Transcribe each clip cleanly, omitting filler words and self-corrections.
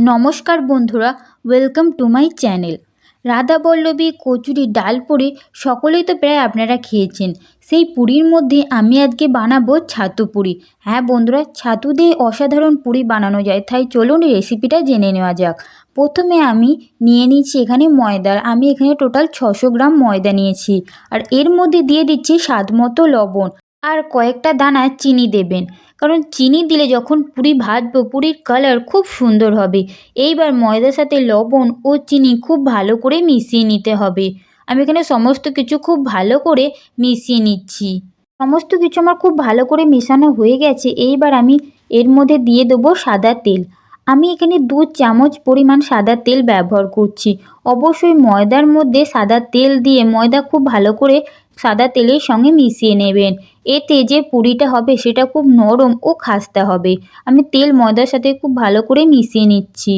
নমস্কার বন্ধুরা, welcome to my channel. Radhaballabhi kachori ডাল পুরি সকলেই তো প্রায় আপনারা খেয়েছেন। সেই পুরির মধ্যে আমি আজকে বানাবো ছাতু পুরি। হ্যাঁ বন্ধুরা, ছাতু দিয়ে অসাধারণ পুরি বানানো যায়, তাই চলুন রেসিপিটা জেনে নেওয়া যাক। প্রথমে আমি নিয়ে নিচ্ছি এখানে ময়দার। আমি এখানে টোটাল 600 গ্রাম ময়দা নিয়েছি, আর এর মধ্যে দিয়ে দিচ্ছি স্বাদ মতো লবণ আর কয়েকটা দানা চিনি দেবেন, কারণ চিনি দিলে যখন পুরি ভাজবো পুরির কালার খুব সুন্দর হবে। এইবার ময়দার সাথে লবণ ও চিনি খুব ভালো করে মিশিয়ে নিতে হবে। আমি এখানে সমস্ত কিছু খুব ভালো করে মিশিয়ে নিচ্ছি। সমস্ত কিছু আমার খুব ভালো করে মেশানো হয়ে গেছে। এইবার আমি এর মধ্যে দিয়ে দেবো সাদা তেল। আমি এখানে 2 চামচ পরিমাণ সাদা তেল ব্যবহার করছি। অবশ্যই ময়দার মধ্যে সাদা তেল দিয়ে ময়দা খুব ভালো করে সাদা তেলের সঙ্গে মিশিয়ে নেবেন। এতে যে পুরিটা হবে সেটা খুব নরম ও খাস্তা হবে। আমি তেল ময়দার সাথে খুব ভালো করে মিশিয়ে নিচ্ছি।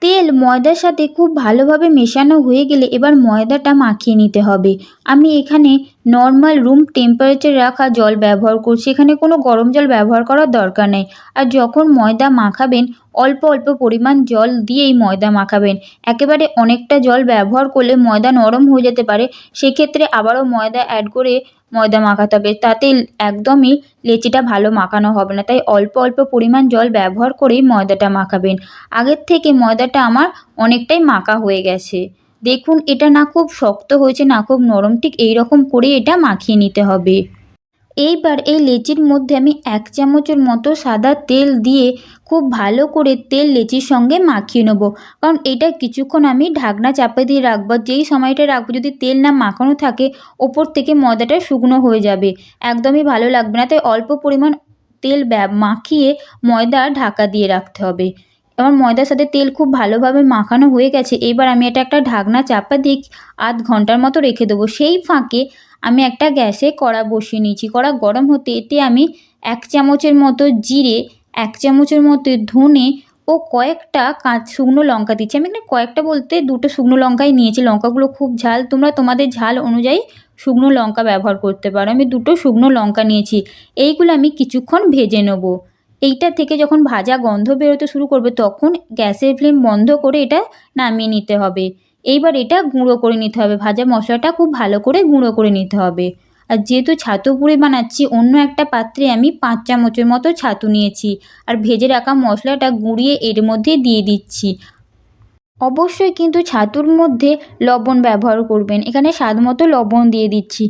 তেল ময়দার সাথে খুব ভালোভাবে মেশানো হয়ে গেলে এবার ময়দাটা মাখিয়ে নিতে হবে। আমি এখানে নর্মাল রুম টেম্পারেচার রাখা জল ব্যবহার করছি, এখানে কোনো গরম জল ব্যবহার করার দরকার নেই। আর যখন ময়দা মাখাবেন অল্প অল্প পরিমাণ জল দিয়েই ময়দা মাখাবেন। একেবারে অনেকটা জল ব্যবহার করলে ময়দা নরম হয়ে যেতে পারে, সেক্ষেত্রে আবারও ময়দা অ্যাড করে ময়দা মাখাতে হবে, তাতে একদমই লেচিটা ভালো মাখানো হবে না। তাই অল্প অল্প পরিমাণ জল ব্যবহার করেই ময়দাটা মাখাবেন। আগের থেকে ময়দাটা আমার অনেকটাই মাখা হয়ে গেছে। দেখুন, এটা না খুব শক্ত হয়েছে না খুব নরম, ঠিক এই রকম করে এটা মাখিয়ে নিতে হবে। এইবার এই লেচির মধ্যে আমি 1 চামচের মতো সাদা তেল দিয়ে খুব ভালো করে তেল লেচির সঙ্গে মাখিয়ে নেব, কারণ এটা কিছুক্ষণ আমি ঢাকনা চাপা দিয়ে রাখবো। যেই সময়টা রাখবো যদি তেল না মাখানো থাকে ওপর থেকে ময়দাটা শুকনো হয়ে যাবে, একদমই ভালো লাগবে না। তাই অল্প পরিমাণ তেল মাখিয়ে ময়দা ঢাকা দিয়ে রাখতে হবে। আমার ময়দার সাথে তেল খুব ভালোভাবে মাখানো হয়ে গেছে। এবার আমি এটা একটা ঢাকনা চাপা দিয়ে আধ ঘন্টার মতো রেখে দেবো। সেই ফাঁকে আমি একটা গ্যাসে কড়া বসিয়ে নিয়েছি। কড়া গরম হতে এতে আমি 1 চামচের মতো জিরে, 1 চামচের মতো ধনে ও কয়েকটা শুকনো লঙ্কা দিচ্ছি। আমি এখানে কয়েকটা বলতে 2টো শুকনো লঙ্কাই নিয়েছি। লঙ্কাগুলো খুব ঝাল, তোমরা তোমাদের ঝাল অনুযায়ী শুকনো লঙ্কা ব্যবহার করতে পারো। আমি 2টো শুকনো লঙ্কা নিয়েছি। এইগুলো আমি কিছুক্ষণ ভেজে নেব। এইটা থেকে যখন ভাজা গন্ধ বেরোতে শুরু করবে তখন গ্যাসের ফ্লেম বন্ধ করে এটা নামিয়ে নিতে হবে। এইবার এটা গুঁড়ো করে নিতে হবে, ভাজা মশলাটা খুব ভালো করে গুঁড়ো করে নিতে হবে। আর যেহেতু ছাতু পুরি বানাচ্ছি, অন্য একটা পাত্রে আমি 5 চামচের মতো ছাতু নিয়েছি, আর ভেজে রাখা মশলাটা গুঁড়িয়ে এর মধ্যে দিয়ে দিচ্ছি। অবশ্যই কিন্তু ছাতুর মধ্যে লবণ ব্যবহার করবেন, এখানে স্বাদ মতো লবণ দিয়ে দিচ্ছি।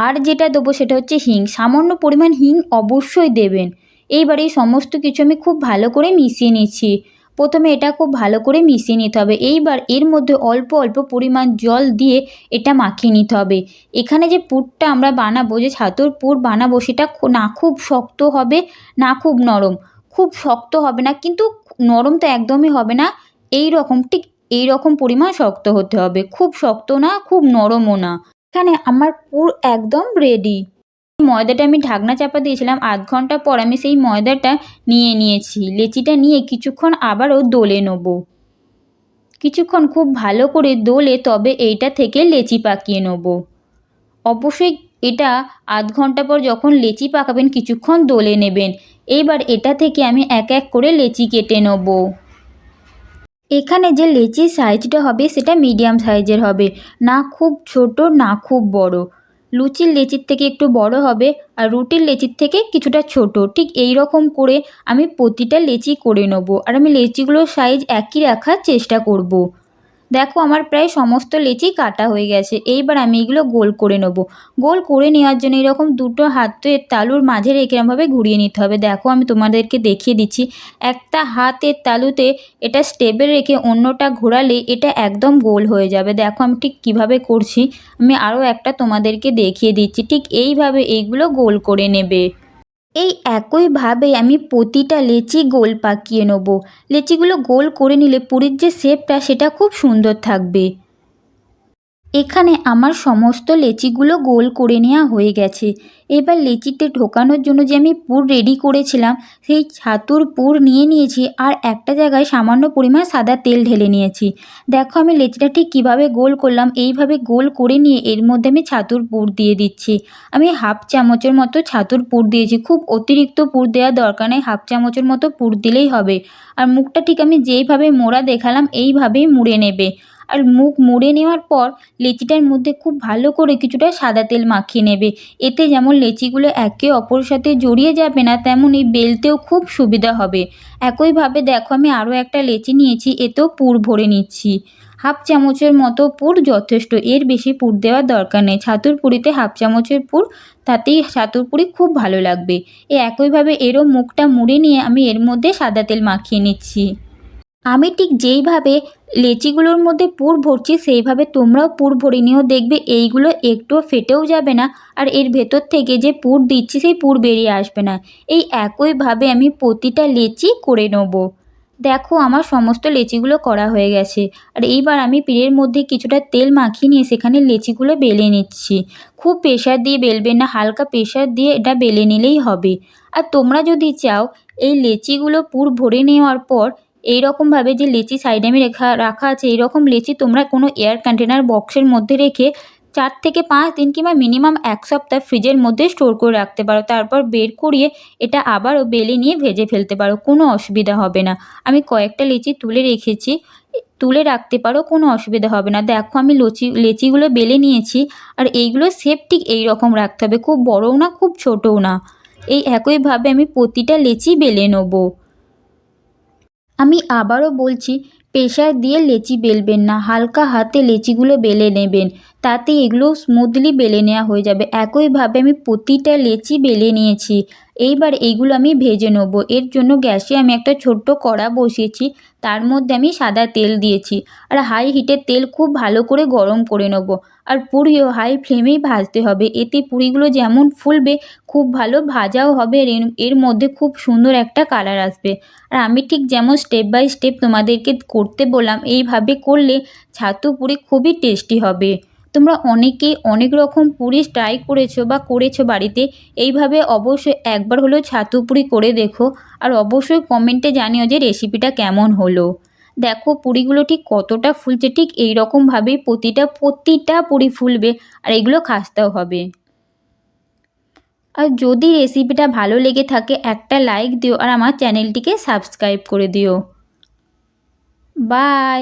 আর যেটা দেবো সেটা হচ্ছে হিং, সামান্য পরিমাণ হিং অবশ্যই দেবেন। এইবার এই সমস্ত কিছু আমি খুব ভালো করে মিশিয়ে নিচ্ছি। প্রথমে এটা খুব ভালো করে মিশিয়ে নিতে হবে। এইবার এর মধ্যে অল্প অল্প পরিমাণ জল দিয়ে এটা মাখিয়ে নিতে হবে। এখানে যে পুরটা আমরা বানাবো, যে ছাতুর পুর বানাবো, সেটা না খুব শক্ত হবে না খুব নরম। খুব শক্ত হবে না, কিন্তু নরম তো একদমই হবে না। এই রকম, ঠিক এই রকম পরিমাণ শক্ত হতে হবে, খুব শক্ত না খুব নরমও না। এখানে আমার পুর একদম রেডি। ময়দাটা আমি ঢাকনা চাপা দিয়েছিলাম, আধ ঘন্টা পর আমি সেই ময়দাটা নিয়ে নিয়েছি। লেচিটা নিয়ে কিছুক্ষণ আবারও দোলে নেব। কিছুক্ষণ খুব ভালো করে দোলে তবে এইটা থেকে লেচি পাকিয়ে নেব। অবশ্যই এটা আধ ঘন্টা পর যখন লেচি পাকাবেন কিছুক্ষণ দোলে নেবেন। এইবার এটা থেকে আমি এক এক করে লেচি কেটে নেব। এখানে যে লেচির সাইজটা হবে সেটা মিডিয়াম সাইজের হবে, না খুব ছোট না খুব বড়। লুচির লেচির থেকে একটু বড় হবে আর রুটির লেচির থেকে কিছুটা ছোট, ঠিক এই রকম করে আমি প্রতিটা লেচি করে নেব। আর আমি লেচিগুলোর সাইজ একই রাখার চেষ্টা করব। দেখো, আমার প্রায় সমস্ত লেচি কাটা হয়ে গেছে। এইবার আমি এগুলো গোল করে নেব। গোল করে নেওয়ার জন্য এরকম 2টো হাতের তালুর মাঝে রেখে এরকমভাবে ঘুরিয়ে নিতে হবে। দেখো, আমি তোমাদেরকে দেখিয়ে দিচ্ছি। একটা হাতের তালুতে এটা স্টেবল রেখে অন্যটা ঘোরালে এটা একদম গোল হয়ে যাবে। দেখো আমি ঠিক কীভাবে করছি, আমি আরও একটা তোমাদেরকে দেখিয়ে দিচ্ছি। ঠিক এইভাবে এইগুলো গোল করে নেবে। এই একইভাবে আমি প্রতিটা লেচি গোল পাকিয়ে নেব। লেচিগুলো গোল করে নিলে পুরির যে শেপটা সেটা খুব সুন্দর থাকবে। এখানে আমার সমস্ত লেচিগুলো গোল করে নেওয়া হয়ে গেছে। এবার লেচিতে ঢোকানোর জন্য যে আমি পুর রেডি করেছিলাম সেই ছাতুর পুর নিয়ে নিয়েছি আর একটা জায়গায় সামান্য পরিমাণ সাদা তেল ঢেলে নিয়েছি। দেখো আমি লেচিটা ঠিক কীভাবে গোল করলাম। এইভাবে গোল করে নিয়ে এর মধ্যে আমি ছাতুর পুর দিয়ে দিচ্ছি। আমি হাফ চামচের মতো ছাতুর পুর দিয়েছি, খুব অতিরিক্ত পুর দেওয়ার দরকার নেই, হাফ চামচের মতো পুর দিলেই হবে। আর মুখটা ঠিক আমি যেইভাবে মোড়া দেখালাম এইভাবেই মুড়ে নেবে। আর মুখ মুড়ে নেওয়ার পর লেচিটার মধ্যে খুব ভালো করে কিছুটা সাদা তেল মাখিয়ে নেবে। এতে যেমন লেচিগুলো একে অপরের সাথে জড়িয়ে যাবে না, তেমনই বেলতেও খুব সুবিধা হবে। একইভাবে দেখো আমি আরও একটা লেচি নিয়েছি, এতেও পুর ভরে নিচ্ছি। হাফ চামচের মতো পুর যথেষ্ট, এর বেশি পুর দেওয়ার দরকার নেই। ছাতুর পুরিতে হাফ চামচের পুর, তাতেই ছাতুর পুরি খুব ভালো লাগবে। একইভাবে এরও মুখটা মুড়ে নিয়ে আমি এর মধ্যে সাদা তেল মাখিয়ে নিচ্ছি। আমি ঠিক যেইভাবে লেচিগুলোর মধ্যে পুর ভরছি সেইভাবে তোমরাও পুর ভরে নিও, দেখবে এইগুলো একটুও ফেটেও যাবে না আর এর ভেতর থেকে যে পুর দিচ্ছি সেই পুর বেরিয়ে আসবে না। এই একইভাবে আমি প্রতিটা লেচি করে নেব। দেখো আমার সমস্ত লেচিগুলো করা হয়ে গেছে। আর এইবার আমি পিঠের মধ্যে কিছুটা তেল মাখিয়ে নিয়ে সেখানে লেচিগুলো বেলে নিচ্ছি। খুব প্রেশার দিয়ে বেলবেন না, হালকা প্রেশার দিয়ে এটা বেলে নিলেই হবে। আর তোমরা যদি চাও এই লেচিগুলো পুর ভরে নেওয়ার পর এইরকমভাবে যে লেচি সাইডে আমি রাখা আছে, এইরকম লেচি তোমরা কোনো এয়ার কন্টেনার বক্সের মধ্যে রেখে 4 থেকে 5 দিন কিংবা মিনিমাম 1 সপ্তাহ ফ্রিজের মধ্যে স্টোর করে রাখতে পারো। তারপর বের করিয়ে এটা আবারও বেলে নিয়ে ভেজে ফেলতে পারো, কোনো অসুবিধা হবে না। আমি কয়েকটা লেচি তুলে রেখেছি, তুলে রাখতে পারো, কোনো অসুবিধা হবে না। দেখো আমি লেচিগুলো বেলে নিয়েছি আর এইগুলো শেপ ঠিক এই রকম রাখতে হবে, খুব বড়ও না খুব ছোটও না। এই একইভাবে আমি প্রতিটা লেচি বেলে নেবো। আমি আবারও বলছি, প্রেশার দিয়ে লেচি বেলবেন না, হালকা হাতে লেচিগুলো বেলে নেবেন, তাতে এগুলো স্মুথলি বেলে নেওয়া হয়ে যাবে। একইভাবে আমি প্রতিটা লেচি বেলে নিয়েছি। এইবার এইগুলো আমি ভেজে নেবো। এর জন্য গ্যাসে আমি একটা ছোট্ট কড়া বসিয়েছি, তার মধ্যে আমি সাদা তেল দিয়েছি আর হাই হিটে তেল খুব ভালো করে গরম করে নেবো। আর পুরিও হাই ফ্লেমেই ভাজতে হবে, এতে পুরিগুলো যেমন ফুলবে খুব ভালো ভাজাও হবে আর এর মধ্যে খুব সুন্দর একটা কালার আসবে। আর আমি ঠিক যেমন স্টেপ বাই স্টেপ তোমাদেরকে করতে বললাম এইভাবে করলে ছাতু পুরি খুবই টেস্টি হবে। তোমরা অনেকেই অনেক রকম পুরি ট্রাই করেছো বা করেছো বাড়িতে, এইভাবে অবশ্যই একবার হলেও ছাতু পুরি করে দেখো আর অবশ্যই কমেন্টে জানিও যে রেসিপিটা কেমন হলো। দেখো পুরিগুলো ঠিক কতটা ফুলছে, ঠিক এই রকমভাবেই প্রতিটা পুরি ফুলবে আর এগুলো খাস্তাও হবে। আর যদি রেসিপিটা ভালো লেগে থাকে একটা লাইক দিও আর আমার চ্যানেলটিকে সাবস্ক্রাইব করে দিও। বাই।